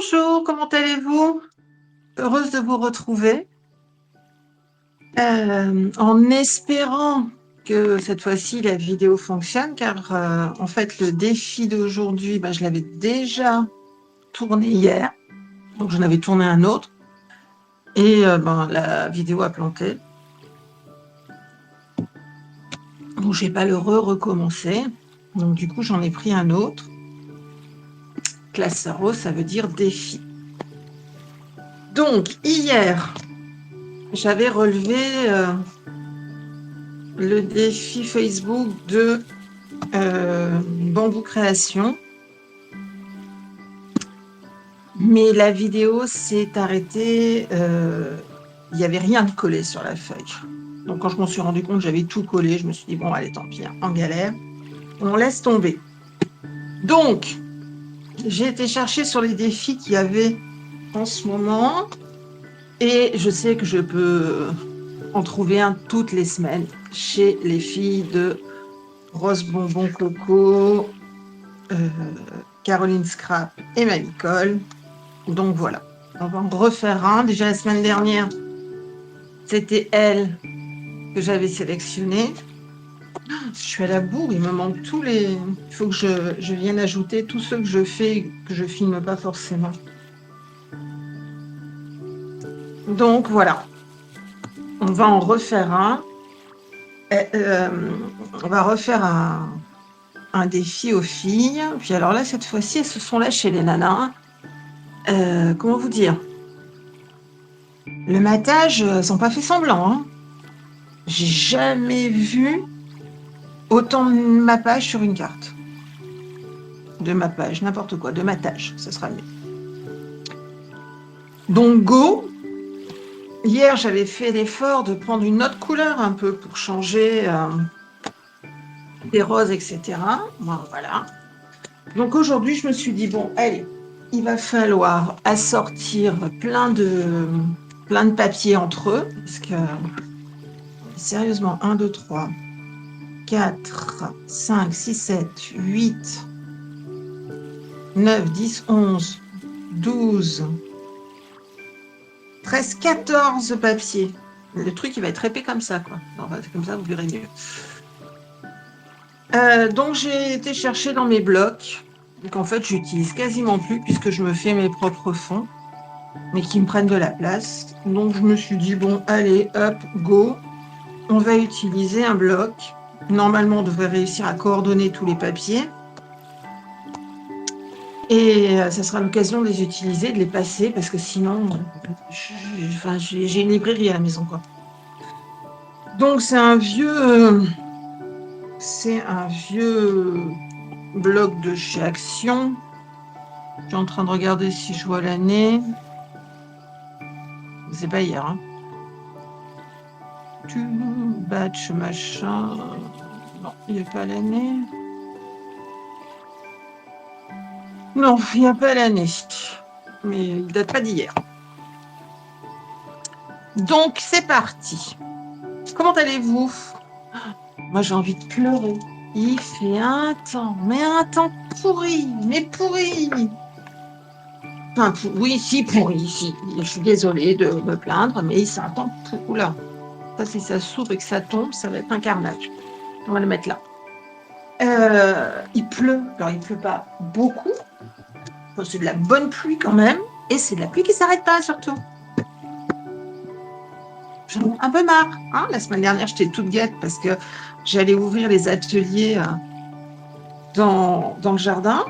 Bonjour, comment allez-vous? Heureuse de vous retrouver. En espérant que cette fois-ci la vidéo fonctionne, car en fait le défi d'aujourd'hui, je l'avais déjà tourné hier, donc j'en avais tourné un autre, et la vidéo a planté. Donc j'ai pas le recommencer. Donc du coup j'en ai pris un autre. Classe rose, ça veut dire défi. Donc hier, j'avais relevé le défi Facebook de Bambou Création. Mais la vidéo s'est arrêtée, il n'y avait rien de collé sur la feuille. Donc quand je m'en suis rendu compte, j'avais tout collé. Je me suis dit, bon, allez, tant pis, hein, en galère, on laisse tomber. Donc, j'ai été chercher sur les défis qu'il y avait en ce moment. Et je sais que je peux en trouver un toutes les semaines chez les filles de Rose Bonbon Coco, Caroline Scrap et Mamie-Colle. Donc voilà, on va en refaire un. Déjà la semaine dernière, c'était elle que j'avais sélectionnée. Je suis à la bourre, il me manque tous les... Il faut que je vienne ajouter tous ceux que je fais, que je filme pas forcément. Donc voilà, on va en refaire un. On va refaire un défi aux filles. Puis alors là, cette fois-ci, elles se sont lâchées les nanas. Comment vous dire? Le matage, elles n'ont pas fait semblant, hein. J'ai jamais vu autant de mappage sur une carte. De mappage, n'importe quoi, de matage, ça sera mieux. Donc go. Hier, j'avais fait l'effort de prendre une autre couleur un peu pour changer des roses, etc. Bon, voilà. Donc aujourd'hui, je me suis dit, bon, allez, il va falloir assortir plein de papiers entre eux. Parce que, sérieusement, 1, 2, 3, 4, 5, 6, 7, 8, 9, 10, 11, 12, 13, 14 papiers. Le truc, il va être épais comme ça, quoi. Enfin, c'est comme ça, vous verrez mieux. Donc, j'ai été chercher dans mes blocs, qu'en fait, j'utilise quasiment plus puisque je me fais mes propres fonds, mais qui me prennent de la place. Donc, je me suis dit, bon, allez, hop, go. On va utiliser un bloc. Normalement, on devrait réussir à coordonner tous les papiers. Et ça sera l'occasion de les utiliser, de les passer, parce que sinon, j'ai une librairie à la maison, quoi. Donc, c'est un vieux bloc de chez Action. Je suis en train de regarder si je vois l'année. C'est pas hier, hein. Batch, machin. Non, il n'y a pas l'année. Non, il n'y a pas l'année. Mais il date pas d'hier. Donc, c'est parti. Comment allez-vous? Moi, j'ai envie de pleurer. Il fait un temps pourri, mais pourri. Enfin, oui, si, pourri, si. Je suis désolée de me plaindre, mais c'est un temps pourri. Oula, ça, si ça s'ouvre et que ça tombe, ça va être un carnage. On va le mettre là. Il pleut. Alors, il pleut pas beaucoup. Enfin, c'est de la bonne pluie quand même. Et c'est de la pluie qui s'arrête pas, surtout. J'en ai un peu marre. Hein. La semaine dernière, j'étais toute guette parce que j'allais ouvrir les ateliers dans le jardin.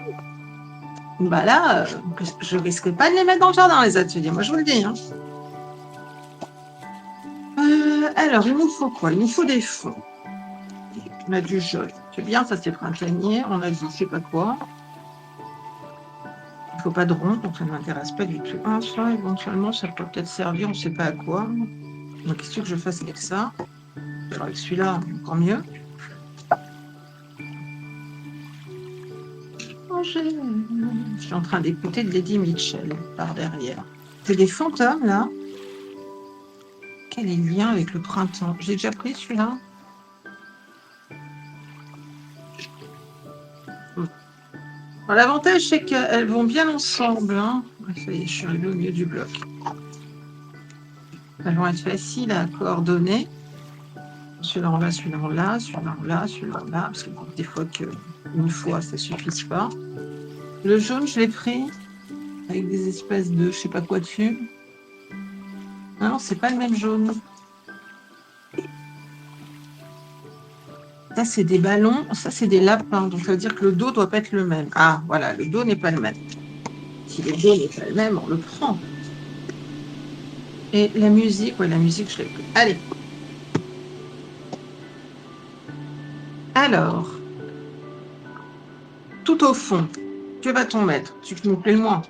Là, je risque pas de les mettre dans le jardin, les ateliers. Moi, je vous le dis. Hein. Alors, il nous faut quoi? Il nous faut des fonds. On a du jaune. C'est bien, ça c'est printanier. On a du je sais pas quoi. Il ne faut pas de rond, donc ça ne m'intéresse pas du tout. Ah, ça, éventuellement, ça peut peut-être servir, on ne sait pas à quoi. Donc, qu'est-ce que je fasse avec ça? Alors, avec celui-là, encore mieux. Je suis en train d'écouter de Lady Mitchell par derrière. C'est des fantômes, là. Quel est le lien avec le printemps? J'ai déjà pris celui-là. L'avantage, c'est qu'elles vont bien ensemble. Hein. Ça y est, je suis arrivée au milieu du bloc. Ça va être facile à coordonner. Celui-là en là, celui-là en là, celui-là en là, celui-là en là, parce que des fois qu'une fois, ça ne suffit pas. Le jaune, je l'ai pris avec des espèces de je sais pas quoi dessus. Ah non, c'est pas le même jaune. Ça, c'est des ballons, ça, c'est des lapins. Donc, ça veut dire que le dos doit pas être le même. Ah, voilà, le dos n'est pas le même. Si le dos n'est pas le même, on le prend. Et la musique, ouais, la musique, je l'ai pris. Allez. Alors, tout au fond, que va-t-on mettre? Celui qui nous plaît le moins.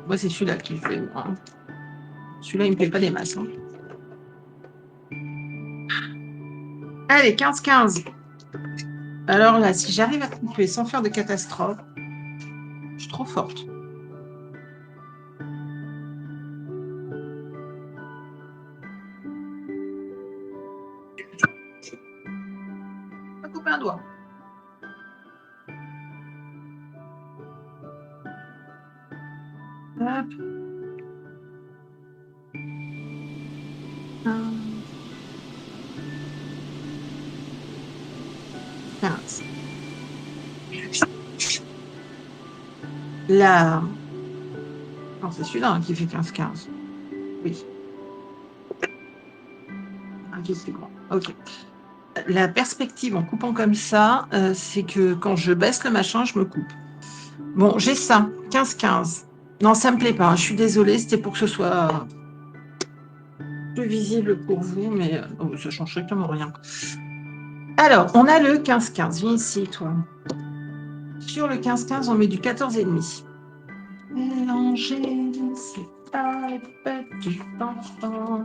Moi, c'est celui-là qui me plaît le moins. Celui-là, il me plaît pas des masses. Hein. Allez, 15-15. Alors là, si j'arrive à couper sans faire de catastrophe, je suis trop forte. Je vais couper un doigt. Hop. 15. Là. Non, c'est celui-là hein, qui fait 15-15. Oui. Un qui est plus grand. OK. La perspective en coupant comme ça, c'est que quand je baisse le machin, je me coupe. Bon, j'ai ça. 15-15. Non, ça me plaît pas. Je suis désolée. C'était pour que ce soit plus visible pour vous, mais ça change strictement rien. Alors, on a le 15-15. Viens ici, toi. Sur le 15-15, on met du 14,5. Mélanger, c'est pas le petit enfant.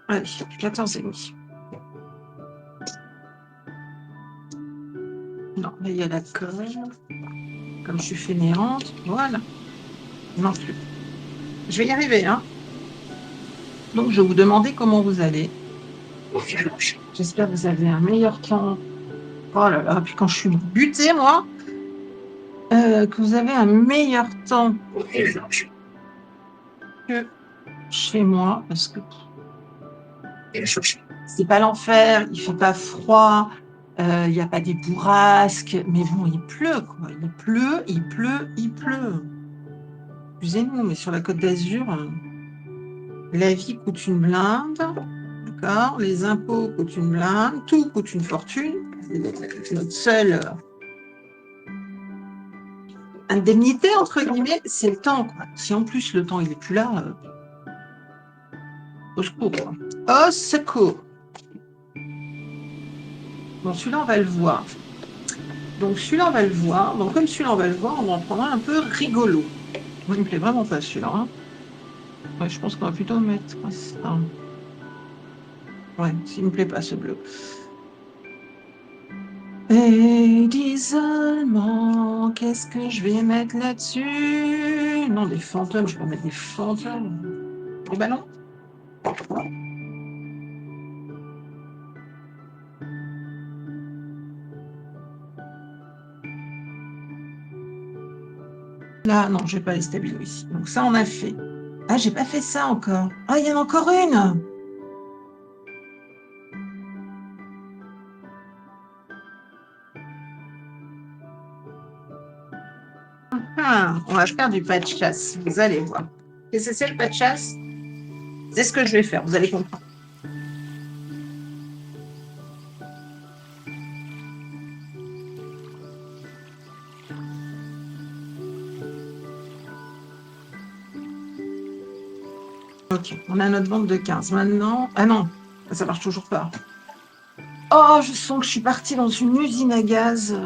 Allez, 14,5. Non, là, il y a la colle. Comme je suis fainéante, voilà. Non plus. Je vais y arriver, hein. Donc, je vais vous demander comment vous allez. J'espère que vous avez un meilleur temps. Oh là là, puis quand je suis butée, moi, que vous avez un meilleur temps que chez moi, parce que c'est pas l'enfer, il fait pas froid, il n'y a pas des bourrasques, mais bon, il pleut, quoi. Il pleut, il pleut, il pleut. Excusez-nous, mais sur la Côte d'Azur, la vie coûte une blinde, d'accord? Les impôts coûtent une blinde, tout coûte une fortune. Notre seule indemnité, entre guillemets, c'est le temps, quoi. Si en plus le temps, il est plus là, au secours, quoi. Au secours. Bon, celui-là, on va le voir. Donc, celui-là, on va le voir. Donc, comme celui-là, on va le voir, on va en prendre un peu rigolo. Moi, il me plaît vraiment pas, celui-là. Hein. Ouais, je pense qu'on va plutôt mettre ça. Ouais, s'il me plaît pas, ce bleu. Et d'isolement, qu'est-ce que je vais mettre là-dessus? Non, des fantômes, je vais pas mettre des fantômes. Des ballons? Là, non, je vais pas les stabilo ici. Donc ça, on a fait. Ah, j'ai pas fait ça encore. Ah, il y en a encore une. Ah, on va faire du pas de chasse. Vous allez voir. Qu'est-ce que c'est le pas de chasse? C'est ce que je vais faire. Vous allez comprendre. Ok, on a notre bande de 15. Maintenant. Ah non, ça marche toujours pas. Oh, je sens que je suis partie dans une usine à gaz.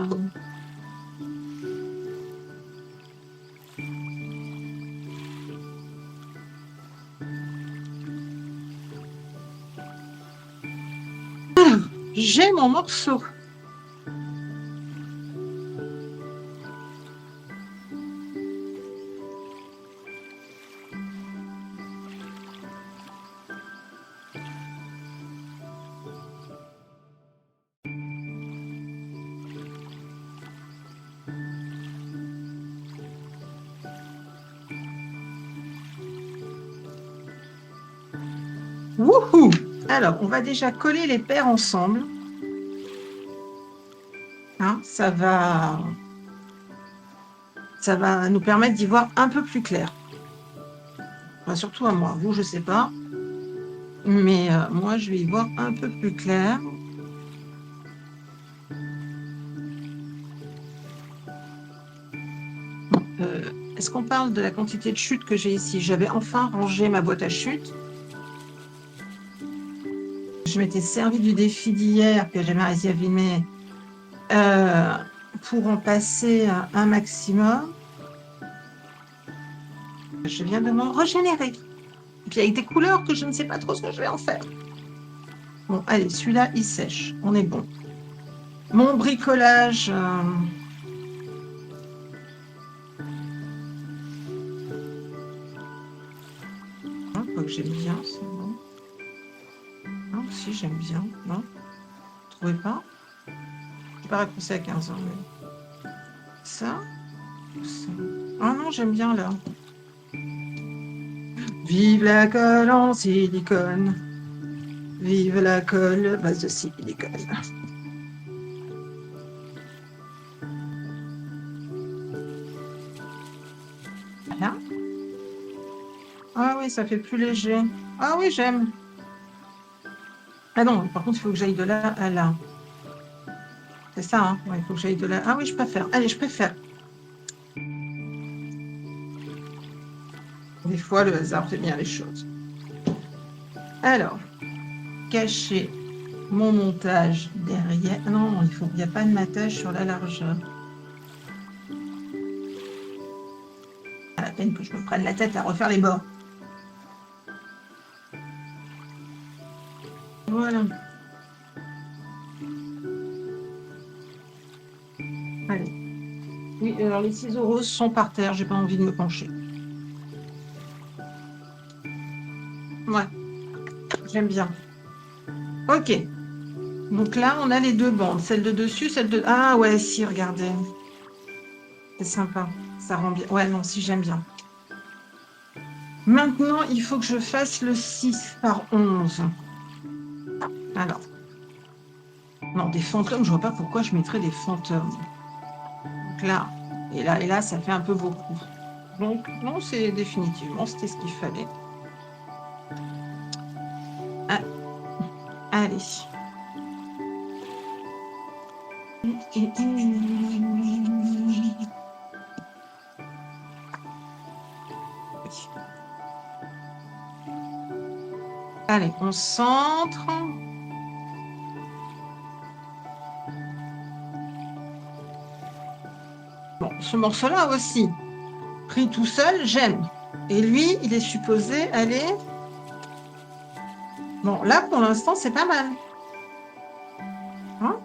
J'ai mon morceau. Wouhou! Alors, on va déjà coller les paires ensemble. Hein, ça va nous permettre d'y voir un peu plus clair. Enfin, surtout à moi. Vous, je ne sais pas. Mais moi, je vais y voir un peu plus clair. Est-ce qu'on parle de la quantité de chutes que j'ai ici? J'avais enfin rangé ma boîte à chutes. Je m'étais servi du défi d'hier que j'avais réussi à filmer pour en passer un maximum. Je viens de m'en régénérer. Et puis avec des couleurs que je ne sais pas trop ce que je vais en faire. Bon, allez, celui-là, il sèche. On est bon. Mon bricolage... Quoi que j'aime bien, c'est bon. Non, si, j'aime bien. Non? Vous trouvez pas? Je n'ai pas raccourci à 15 ans. Mais... Ça? Ah non, j'aime bien là. Vive la colle en silicone. Vive la colle base de silicone. Voilà. Ah oui, ça fait plus léger. Ah oui, j'aime. Ah non, par contre, il faut que j'aille de là à là. C'est ça, hein? Ouais, il faut que j'aille de là. Ah oui, je préfère. Allez, je préfère. Des fois, le hasard fait bien les choses. Alors, cacher mon montage derrière. Non, il n'y a pas de matage sur la largeur. Pas la peine que je me prenne la tête à refaire les bords. Voilà. Allez. Oui, alors les ciseaux roses sont par terre, j'ai pas envie de me pencher. Ouais, j'aime bien. Ok. Donc là, on a les deux bandes, celle de dessus, celle de... Ah ouais, si, regardez. C'est sympa, ça rend bien. Ouais, non, si, j'aime bien. Maintenant, il faut que je fasse le 6 par 11. Alors. Non, des fantômes, je vois pas pourquoi je mettrais des fantômes. Donc là, et là, ça fait un peu beaucoup. Donc, non, c'est définitivement, c'était ce qu'il fallait. Ah, allez. Allez, on centre. Bon, ce morceau-là aussi, pris tout seul, j'aime. Et lui, il est supposé aller... Bon, là, pour l'instant, c'est pas mal. Hein?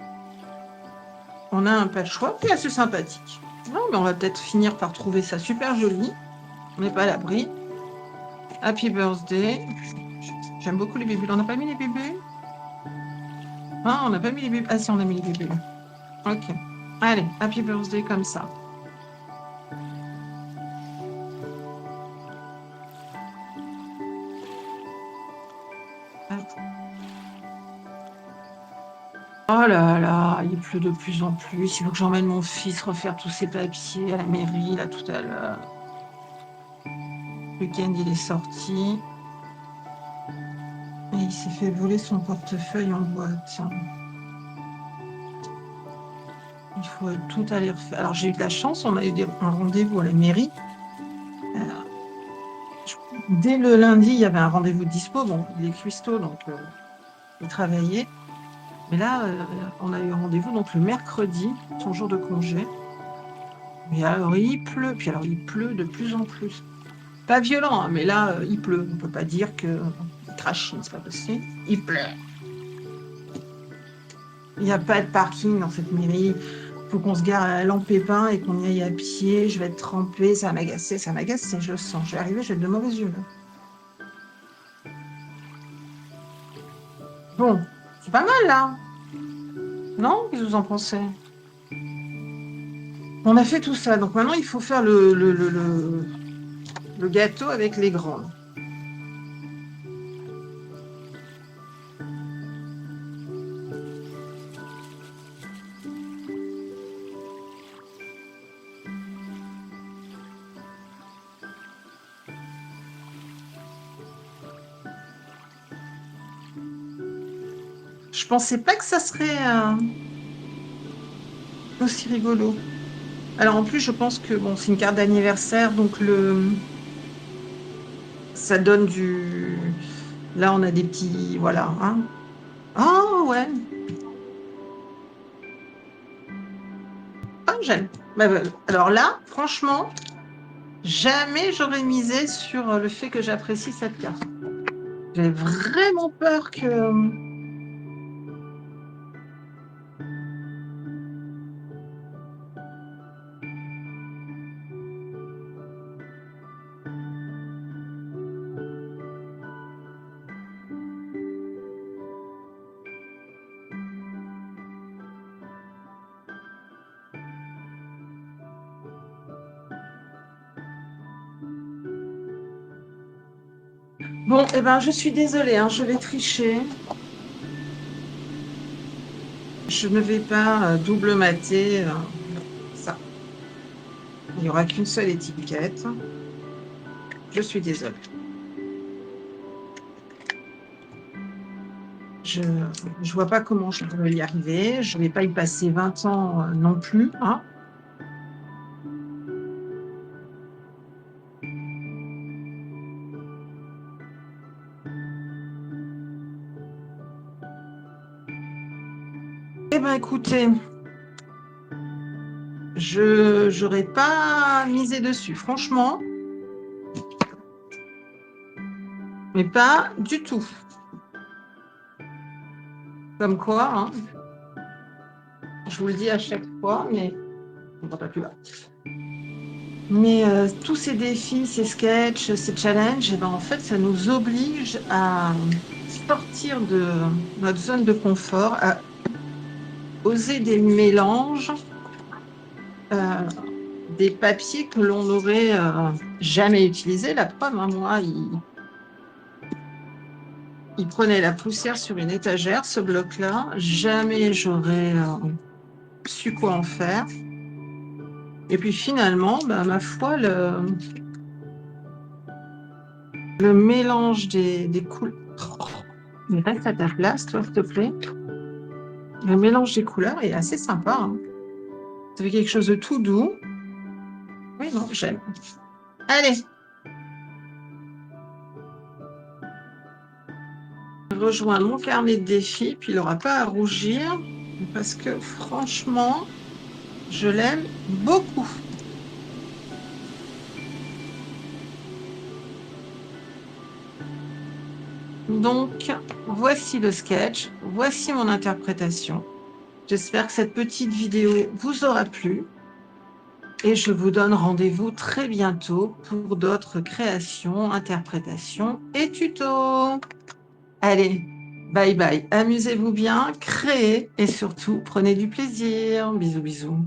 On a un patchwork qui est assez sympathique. Non, mais on va peut-être finir par trouver ça super joli. On n'est pas à l'abri. Happy birthday. J'aime beaucoup les bébés. On n'a pas mis les bébés? Ah, on n'a pas mis les bébés. Ah si, on a mis les bébés. Ok. Allez, happy birthday comme ça. Oh là là, il pleut de plus en plus. Il faut que j'emmène mon fils refaire tous ses papiers à la mairie, là, tout à l'heure. Le week-end, il est sorti. Et il s'est fait voler son portefeuille en boîte. Il faut tout aller refaire. Alors, j'ai eu de la chance, on a eu un rendez-vous à la mairie. Dès le lundi, il y avait un rendez-vous de dispo. Bon, il est cuistot, donc il travaillait. Mais là, on a eu un rendez-vous donc le mercredi, son jour de congé. Mais alors, il pleut. Puis alors, il pleut de plus en plus. Pas violent, hein, mais là, il pleut. On ne peut pas dire qu'il crachine, c'est pas possible. Il pleut. Il n'y a pas de parking dans cette mairie. Il faut qu'on se gare à Lampépin et qu'on y aille à pied. Je vais être trempée, ça va m'agacer, je le sens. Je vais arriver, j'ai de mauvaises humeurs. Bon, c'est pas mal là. Non? Qu'est-ce que vous en pensez? On a fait tout ça, donc maintenant il faut faire le gâteau avec les grandes. Je pensais pas que ça serait aussi rigolo. Alors en plus, je pense que bon, c'est une carte d'anniversaire, donc ça donne du. Là, on a des petits, voilà. Hein. Ah ouais, ah, j'aime. Alors là, franchement, jamais j'aurais misé sur le fait que j'apprécie cette carte. J'ai vraiment peur que. Bon, eh ben, je suis désolée, hein, je vais tricher. Je ne vais pas double mater ça. Il n'y aura qu'une seule étiquette. Je suis désolée. Je ne vois pas comment je pourrais y arriver. Je ne vais pas y passer 20 ans non plus. Hein. Eh bien, écoutez, je n'aurais pas misé dessus, franchement, mais pas du tout. Comme quoi, hein, je vous le dis à chaque fois, mais on va pas plus là. Mais tous ces défis, ces sketchs, ces challenges, eh ben, en fait, ça nous oblige à sortir de notre zone de confort, à oser des mélanges, euh, des papiers que l'on n'aurait jamais utilisés. La preuve, hein, moi, il prenait la poussière sur une étagère, ce bloc-là. Jamais j'aurais su quoi en faire. Et puis finalement, bah, ma foi, le mélange des couleurs. Mais reste à ta place, toi, s'il te plaît. Le mélange des couleurs est assez sympa. Hein. Ça fait quelque chose de tout doux. Oui, non, j'aime. Allez, je rejoins mon carnet de défis, puis il n'aura pas à rougir, parce que franchement, je l'aime beaucoup. Donc, voici le sketch, voici mon interprétation. J'espère que cette petite vidéo vous aura plu et je vous donne rendez-vous très bientôt pour d'autres créations, interprétations et tutos. Allez, bye bye, amusez-vous bien, créez et surtout prenez du plaisir. Bisous bisous.